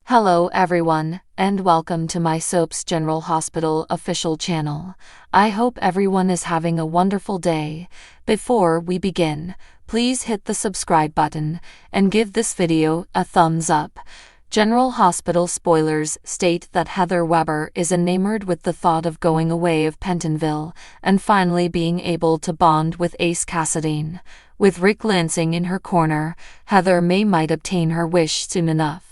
Hello everyone, and welcome to my Soaps General Hospital official channel. I hope everyone is having a wonderful day. Before we begin, please hit the subscribe button and give this video a thumbs up. General Hospital spoilers state that Heather Weber is enamored with the thought of going away of Pentonville and finally being able to bond with Ace Cassidy. With Rick Lansing in her corner, Heather might obtain her wish soon enough.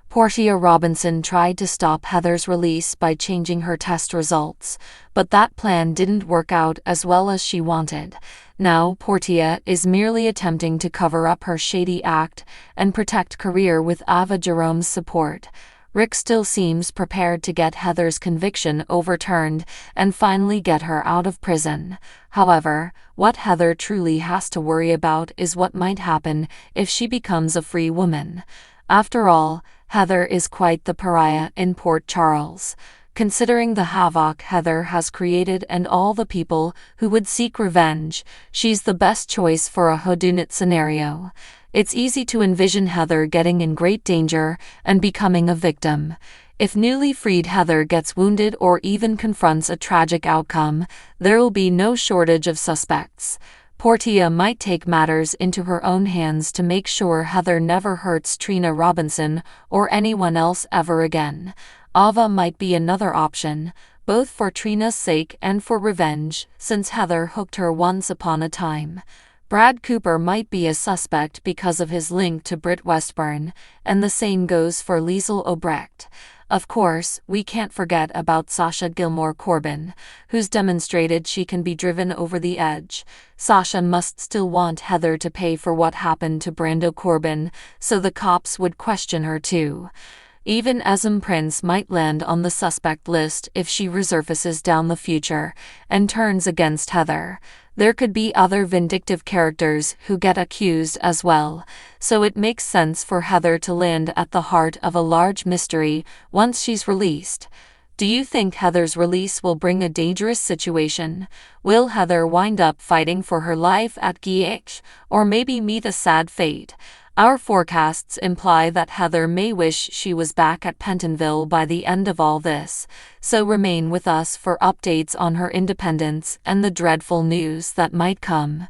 Portia Robinson tried to stop Heather's release by changing her test results, but that plan didn't work out as well as she wanted. Now Portia is merely attempting to cover up her shady act and protect career with Ava Jerome's support. Rick still seems prepared to get Heather's conviction overturned and finally get her out of prison. However, what Heather truly has to worry about is what might happen if she becomes a free woman. After all, Heather is quite the pariah in Port Charles. Considering the havoc Heather has created and all the people who would seek revenge, she's the best choice for a Whodunit scenario. It's easy to envision Heather getting in great danger and becoming a victim. If newly freed Heather gets wounded or even confronts a tragic outcome, there'll be no shortage of suspects. Portia might take matters into her own hands to make sure Heather never hurts Trina Robinson or anyone else ever again. Ava might be another option, both for Trina's sake and for revenge, since Heather hooked her once upon a time. Brad Cooper might be a suspect because of his link to Britt Westburn, and the same goes for Liesl Obrecht. Of course, we can't forget about Sasha Gilmore Corbin, who's demonstrated she can be driven over the edge. Sasha must still want Heather to pay for what happened to Brando Corbin, so the cops would question her too. Even Esme Prince might land on the suspect list if she resurfaces down the future and turns against Heather. There could be other vindictive characters who get accused as well, so it makes sense for Heather to land at the heart of a large mystery once she's released. Do you think Heather's release will bring a dangerous situation? Will Heather wind up fighting for her life at GH, or maybe meet a sad fate? Our forecasts imply that Heather may wish she was back at Pentonville by the end of all this, so remain with us for updates on her independence and the dreadful news that might come.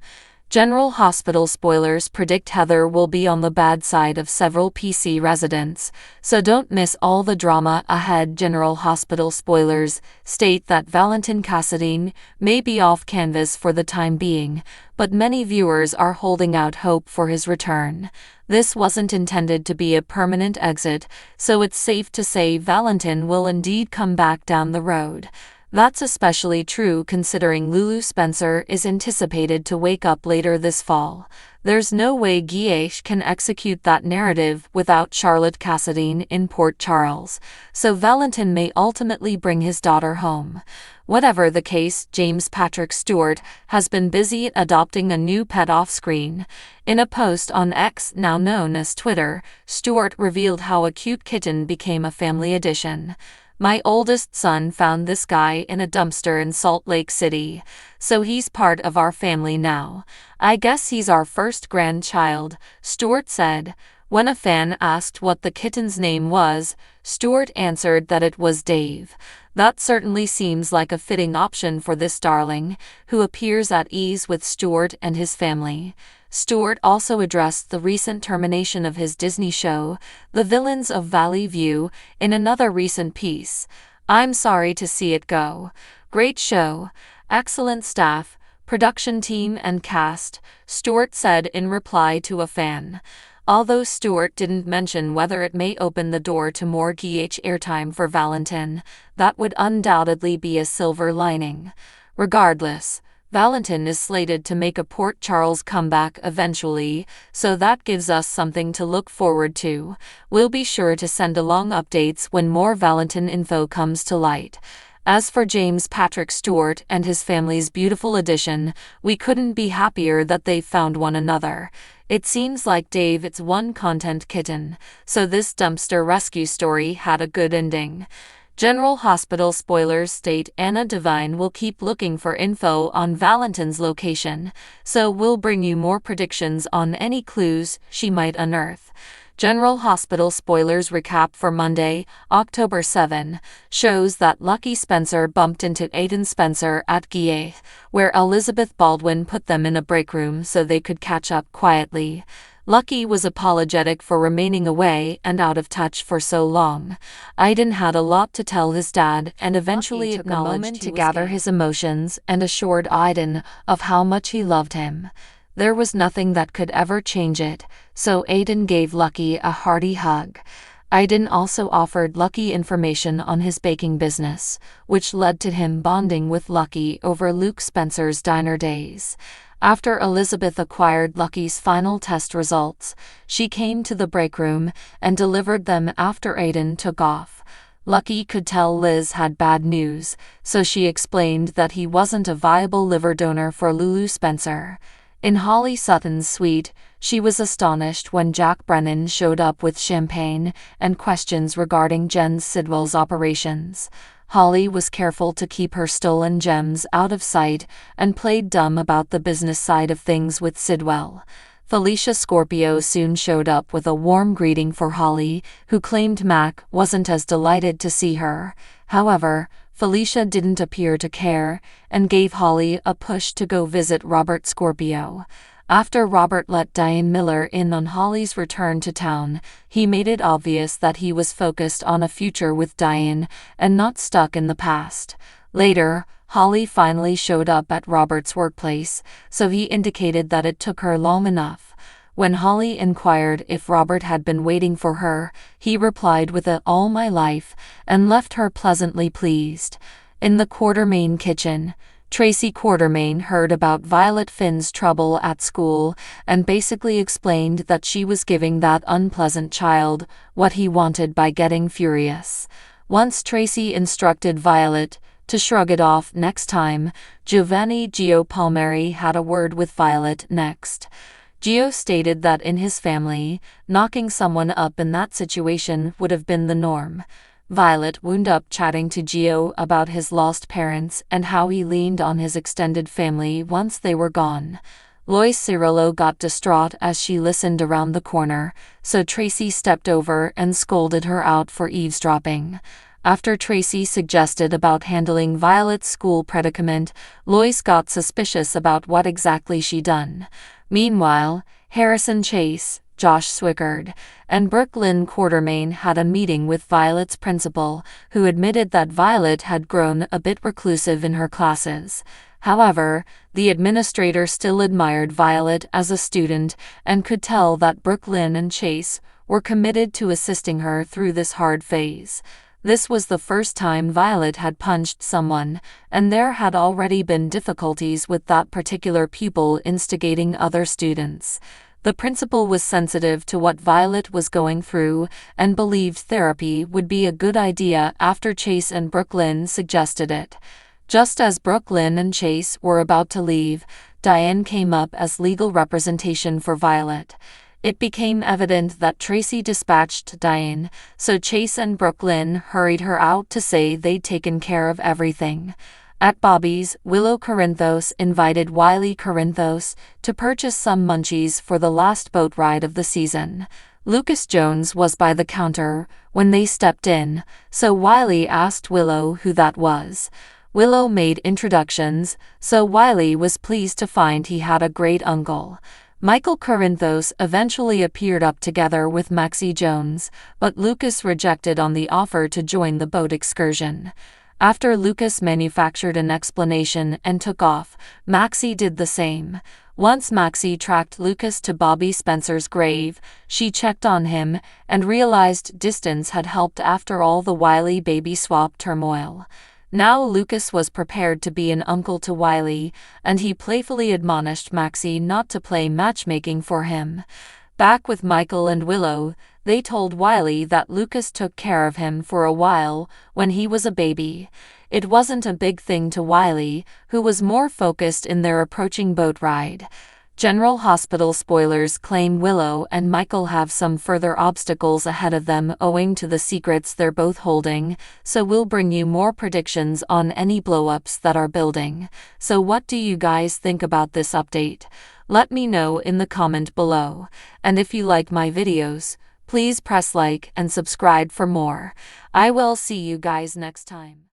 General Hospital spoilers predict Heather will be on the bad side of several PC residents, so don't miss all the drama ahead. General Hospital spoilers state that Valentin Cassidy may be off canvas for the time being, but many viewers are holding out hope for his return. This wasn't intended to be a permanent exit, so it's safe to say Valentin will indeed come back down the road. That's especially true considering Lulu Spencer is anticipated to wake up later this fall. There's no way GH can execute that narrative without Charlotte Cassidy in Port Charles, so Valentin may ultimately bring his daughter home. Whatever the case, James Patrick Stewart has been busy adopting a new pet off-screen. In a post on X, now known as Twitter, Stewart revealed how a cute kitten became a family addition. "My oldest son found this guy in a dumpster in Salt Lake City, so he's part of our family now. I guess he's our first grandchild," Stewart said. When a fan asked what the kitten's name was, Stewart answered that it was Dave. That certainly seems like a fitting option for this darling, who appears at ease with Stewart and his family. Stewart also addressed the recent termination of his Disney show, The Villains of Valley View, in another recent piece. "I'm sorry to see it go. Great show, excellent staff, production team and cast," Stewart said in reply to a fan. Although Stewart didn't mention whether it may open the door to more GH airtime for Valentin, that would undoubtedly be a silver lining. Regardless, Valentin is slated to make a Port Charles comeback eventually, so that gives us something to look forward to. We'll be sure to send along updates when more Valentin info comes to light. As for James Patrick Stewart and his family's beautiful addition, we couldn't be happier that they found one another. It seems like Dave is one content kitten, so this dumpster rescue story had a good ending. General Hospital spoilers state Anna Devine will keep looking for info on Valentin's location, so we'll bring you more predictions on any clues she might unearth. General Hospital spoilers recap for Monday, October 7, shows that Lucky Spencer bumped into Aiden Spencer at GA, where Elizabeth Baldwin put them in a break room so they could catch up quietly. Lucky was apologetic for remaining away and out of touch for so long. Aiden had a lot to tell his dad and eventually took a moment to gather his emotions and assured Aiden of how much he loved him. There was nothing that could ever change it, so Aiden gave Lucky a hearty hug. Aiden also offered Lucky information on his baking business, which led to him bonding with Lucky over Luke Spencer's diner days. After Elizabeth acquired Lucky's final test results, she came to the break room and delivered them after Aiden took off. Lucky could tell Liz had bad news, so she explained that he wasn't a viable liver donor for Lulu Spencer. In Holly Sutton's suite, she was astonished when Jack Brennan showed up with champagne and questions regarding Jen Sidwell's operations. Holly was careful to keep her stolen gems out of sight and played dumb about the business side of things with Sidwell. Felicia Scorpio soon showed up with a warm greeting for Holly, who claimed Mac wasn't as delighted to see her. However, Felicia didn't appear to care and gave Holly a push to go visit Robert Scorpio. After Robert let Diane Miller in on Holly's return to town, he made it obvious that he was focused on a future with Diane and not stuck in the past. Later, Holly finally showed up at Robert's workplace, so he indicated that it took her long enough. When Holly inquired if Robert had been waiting for her, he replied with a "all my life" and left her pleasantly pleased. In the Quartermaine kitchen, Tracy Quartermaine heard about Violet Finn's trouble at school and basically explained that she was giving that unpleasant child what he wanted by getting furious. Once Tracy instructed Violet to shrug it off next time, Giovanni Gio Palmieri had a word with Violet next. Gio stated that in his family, knocking someone up in that situation would have been the norm. Violet wound up chatting to Gio about his lost parents and how he leaned on his extended family once they were gone. Lois Cirillo got distraught as she listened around the corner, so Tracy stepped over and scolded her out for eavesdropping. After Tracy suggested about handling Violet's school predicament, Lois got suspicious about what exactly she done. Meanwhile, Harrison Chase, Josh Swickard, and Brooke Lynn Quartermaine had a meeting with Violet's principal, who admitted that Violet had grown a bit reclusive in her classes. However, the administrator still admired Violet as a student and could tell that Brooke Lynn and Chase were committed to assisting her through this hard phase. This was the first time Violet had punched someone, and there had already been difficulties with that particular pupil instigating other students. The principal was sensitive to what Violet was going through and believed therapy would be a good idea after Chase and Brooke Lynn suggested it. Just as Brooke Lynn and Chase were about to leave, Diane came up as legal representation for Violet. It became evident that Tracy dispatched Diane, so Chase and Brooke Lynn hurried her out to say they'd taken care of everything. At Bobby's, Willow Corinthos invited Wiley Corinthos to purchase some munchies for the last boat ride of the season. Lucas Jones was by the counter when they stepped in, so Wiley asked Willow who that was. Willow made introductions, so Wiley was pleased to find he had a great uncle. Michael Corinthos eventually appeared up together with Maxie Jones, but Lucas rejected on the offer to join the boat excursion. After Lucas manufactured an explanation and took off, Maxie did the same. Once Maxie tracked Lucas to Bobby Spencer's grave, she checked on him and realized distance had helped after all the Wiley baby swap turmoil. Now Lucas was prepared to be an uncle to Wiley, and he playfully admonished Maxie not to play matchmaking for him. Back with Michael and Willow, they told Wiley that Lucas took care of him for a while when he was a baby. It wasn't a big thing to Wiley, who was more focused in their approaching boat ride. General Hospital spoilers claim Willow and Michael have some further obstacles ahead of them owing to the secrets they're both holding, so we'll bring you more predictions on any blow-ups that are building. So what do you guys think about this update? Let me know in the comment below. And if you like my videos, Please press like and subscribe for more. I will see you guys next time.